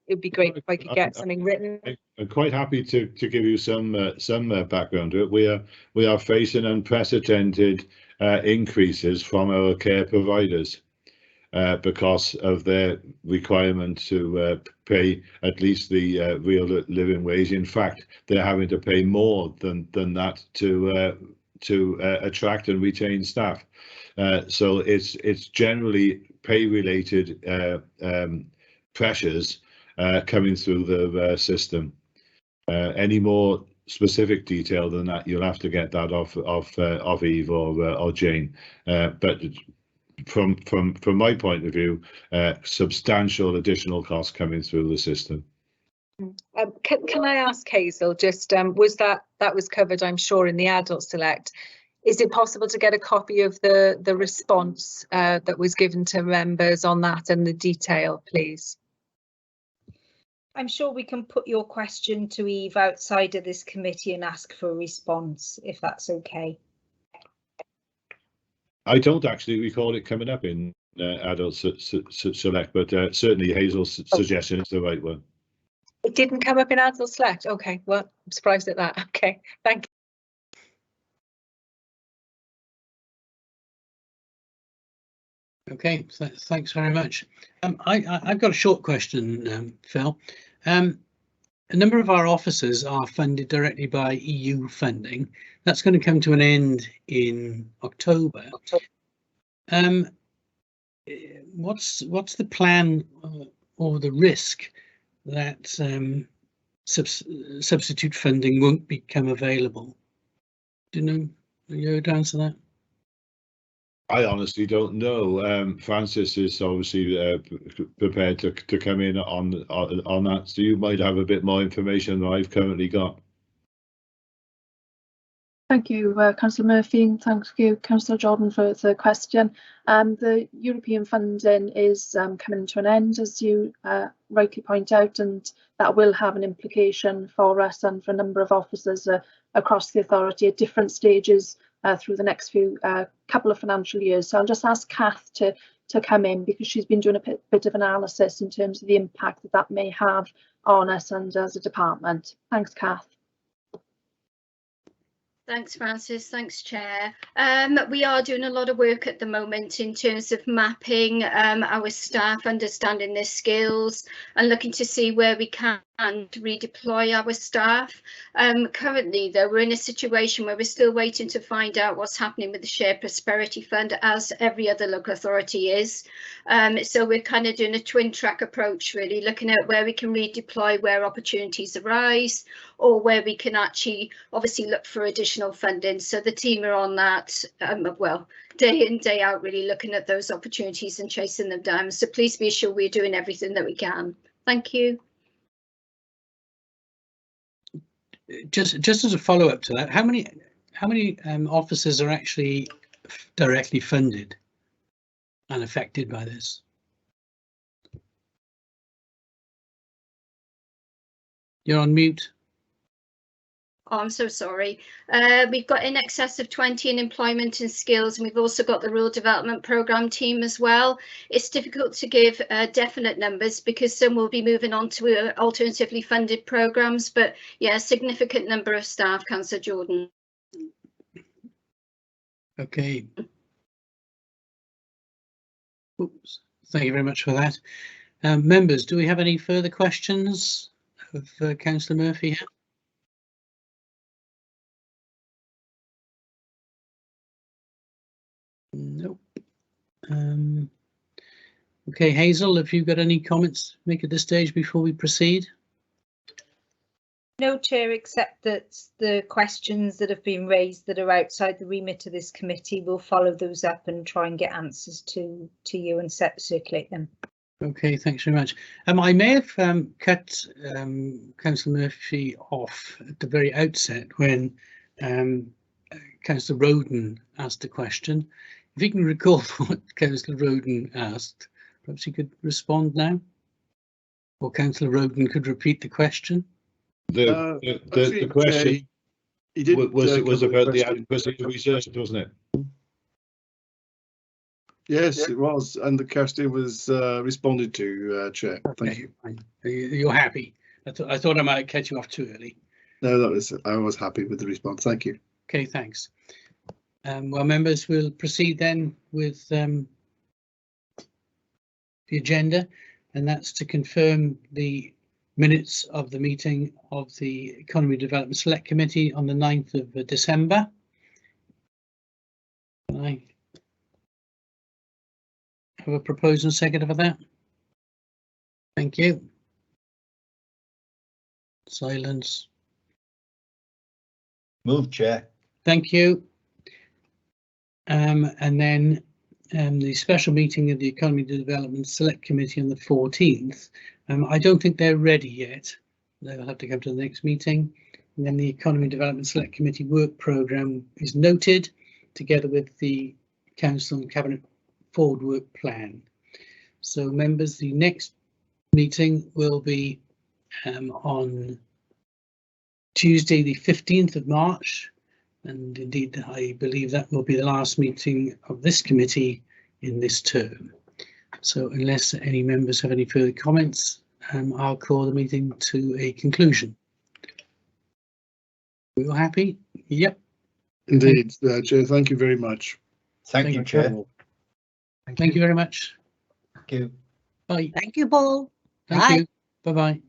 It'd be great if I could get something written. I'm quite happy to give you some background to it. We are facing unprecedented increases from our care providers because of their requirement to pay at least the real living wage. In fact, they're having to pay more than that to attract and retain staff. So it's generally pay related pressures coming through the system. Any more specific detail than that, you'll have to get that off Eve or Jane. But from my point of view, substantial additional costs coming through the system. Can I ask Hazel, just was that was covered, I'm sure, in the Adult Select? Is it possible to get a copy of the response that was given to members on that and the detail, please? I'm sure we can put your question to Eve outside of this committee and ask for a response, if that's okay. I don't actually recall it coming up in Adult Select, but certainly Hazel's suggestion is the right one. It didn't come up in Adult Select. Okay, well, I'm surprised at that. Okay, thank you. Okay, thanks very much. I've got a short question, Phil. A number of our offices are funded directly by EU funding. That's going to come to an end in October. what's the plan or the risk that substitute funding won't become available? Do you know? Are you able to answer that? I honestly don't know. Francis is obviously prepared to come in on that, so you might have a bit more information than I've currently got. Thank you, Councillor Murphy, and thank you, Councillor Jordan, for the question. The European funding is coming to an end, as you rightly point out, and that will have an implication for us and for a number of officers across the authority at different stages through the next few couple of financial years. So I'll just ask Kath to come in, because she's been doing a bit of analysis in terms of the impact that that may have on us and as a department. Thanks, Kath. Thanks, Francis. Thanks, Chair. We are doing a lot of work at the moment in terms of mapping our staff, understanding their skills, and looking to see where we can redeploy our staff. Currently, though, we're in a situation where we're still waiting to find out what's happening with the Shared Prosperity Fund, as every other local authority is. So we're kind of doing a twin track approach, really, looking at where we can redeploy where opportunities arise, or where we can actually obviously look for additional funding. So the team are on that, well, day in, day out, really looking at those opportunities and chasing them down. So please be assured we're doing everything that we can. Thank you. Just as a follow-up to that, how many officers are actually directly funded and affected by this? You're on mute. Oh, I'm so sorry. We've got in excess of 20 in employment and skills, and we've also got the rural development programme team as well. It's difficult to give definite numbers because some will be moving on to alternatively funded programmes, but yeah, a significant number of staff, Councillor Jordan. Okay. Oops. Thank you very much for that. Members, do we have any further questions of Councillor Murphy here? Nope. Okay, Hazel, have you got any comments to make at this stage before we proceed? No, Chair, except that the questions that have been raised that are outside the remit of this committee, will follow those up and try and get answers to you and circulate them. Okay, thanks very much. I may have cut Councillor Murphy off at the very outset when Councillor Roden asked a question. If you can recall what Councillor Roden asked, perhaps you could respond now, or Councillor Roden could repeat the question. The question was about the adequacy of research, wasn't it? Yes, it was, and the question was responded to, Chair. Thank you. You're happy? I thought I might catch you off too early. No, I was happy with the response. Thank you. Okay, thanks. Well, members, we'll proceed then with the agenda, and that's to confirm the minutes of the meeting of the Economy Development Select Committee on the 9th of December. Can I have a proposal and second for that? Thank you. Silence. Move, Chair. Thank you. And then the special meeting of the Economy Development Select Committee on the 14th. I don't think they're ready yet. They'll have to come to the next meeting. And then the Economy Development Select Committee work programme is noted together with the Council and Cabinet forward work plan. So members, the next meeting will be on Tuesday the 15th of March. And indeed, I believe that will be the last meeting of this committee in this term. So unless any members have any further comments, I'll call the meeting to a conclusion. We all happy? Yep. Indeed, Chair. Thank you very much. Thank you, Chair. Thank you very much. Thank you. Bye. Thank you, Paul. Thank you. Bye-bye.